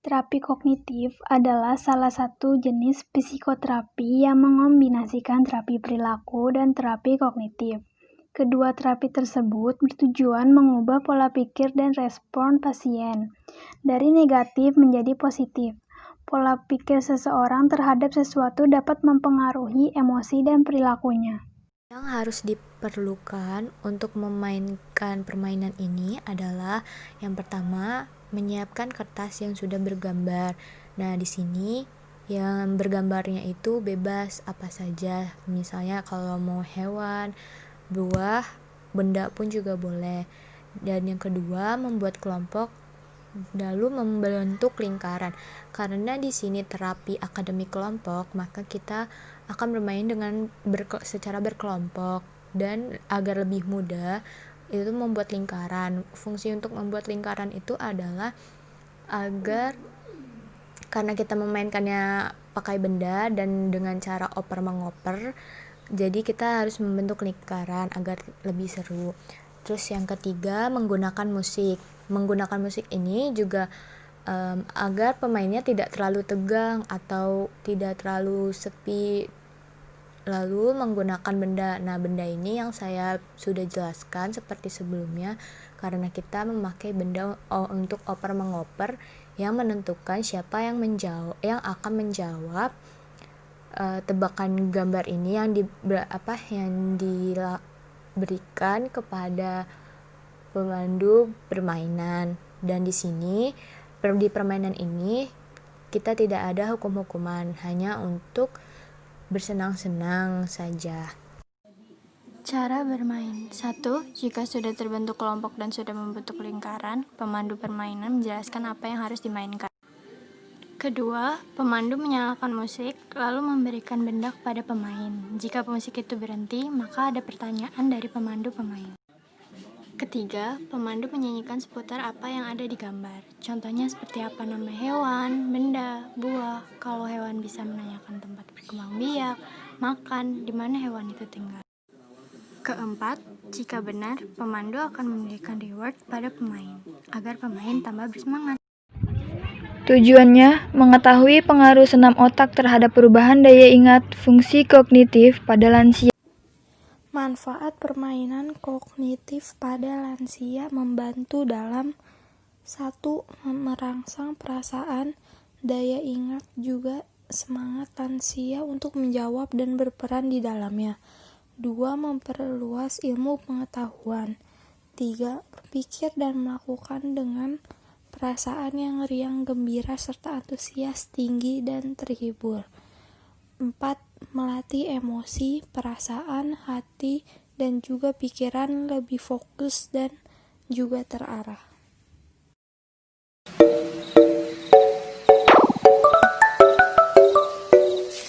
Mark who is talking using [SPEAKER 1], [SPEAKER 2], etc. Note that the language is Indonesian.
[SPEAKER 1] Terapi kognitif adalah salah satu jenis psikoterapi yang mengombinasikan terapi perilaku dan terapi kognitif. Kedua terapi tersebut bertujuan mengubah pola pikir dan respon pasien dari negatif menjadi positif. Pola pikir seseorang terhadap sesuatu dapat mempengaruhi emosi dan perilakunya.
[SPEAKER 2] Yang harus diperlukan untuk memainkan permainan ini adalah yang pertama, menyiapkan kertas yang sudah bergambar. Nah, di sini yang bergambarnya itu bebas apa saja. Misalnya kalau mau hewan, buah, benda pun juga boleh. Dan yang kedua, membuat kelompok lalu membentuk lingkaran. Karena di sini terapi akademik kelompok, maka kita akan bermain dengan secara berkelompok, dan agar lebih mudah itu membuat lingkaran. Fungsi untuk membuat lingkaran itu adalah agar karena kita memainkannya pakai benda dan dengan cara oper mengoper, jadi kita harus membentuk lingkaran agar lebih seru. Terus yang ketiga, menggunakan musik. Menggunakan musik ini juga agar pemainnya tidak terlalu tegang atau tidak terlalu sepi. Lalu menggunakan benda. Nah, benda ini yang saya sudah jelaskan seperti sebelumnya, karena kita memakai benda untuk oper mengoper yang menentukan siapa yang akan menjawab tebakan gambar ini yang diberikan kepada pemandu permainan. Dan di sini di permainan ini kita tidak ada hukum-hukuman, hanya untuk bersenang-senang saja.
[SPEAKER 3] Cara bermain. 1. Jika sudah terbentuk kelompok dan sudah membentuk lingkaran, pemandu permainan menjelaskan apa yang harus dimainkan. Kedua, pemandu menyalakan musik, lalu memberikan benda kepada pemain. Jika musik itu berhenti, maka ada pertanyaan dari pemandu pemain. Ketiga, pemandu menyanyikan seputar apa yang ada di gambar. Contohnya seperti apa nama hewan, benda, buah. Kalau hewan bisa menanyakan tempat berkembang biak, makan, di mana hewan itu tinggal. Keempat, jika benar, pemandu akan memberikan reward pada pemain, agar pemain tambah bersemangat.
[SPEAKER 4] Tujuannya, mengetahui pengaruh senam otak terhadap perubahan daya ingat fungsi kognitif pada lansia.
[SPEAKER 5] Manfaat permainan kognitif pada lansia membantu dalam 1. Merangsang perasaan, daya ingat, juga semangat lansia untuk menjawab dan berperan di dalamnya. 2. Memperluas ilmu pengetahuan. 3. Berpikir dan melakukan dengan perasaan yang riang, gembira, serta antusias tinggi dan terhibur. 4. Melatih emosi, perasaan, hati, dan juga pikiran lebih fokus dan juga terarah.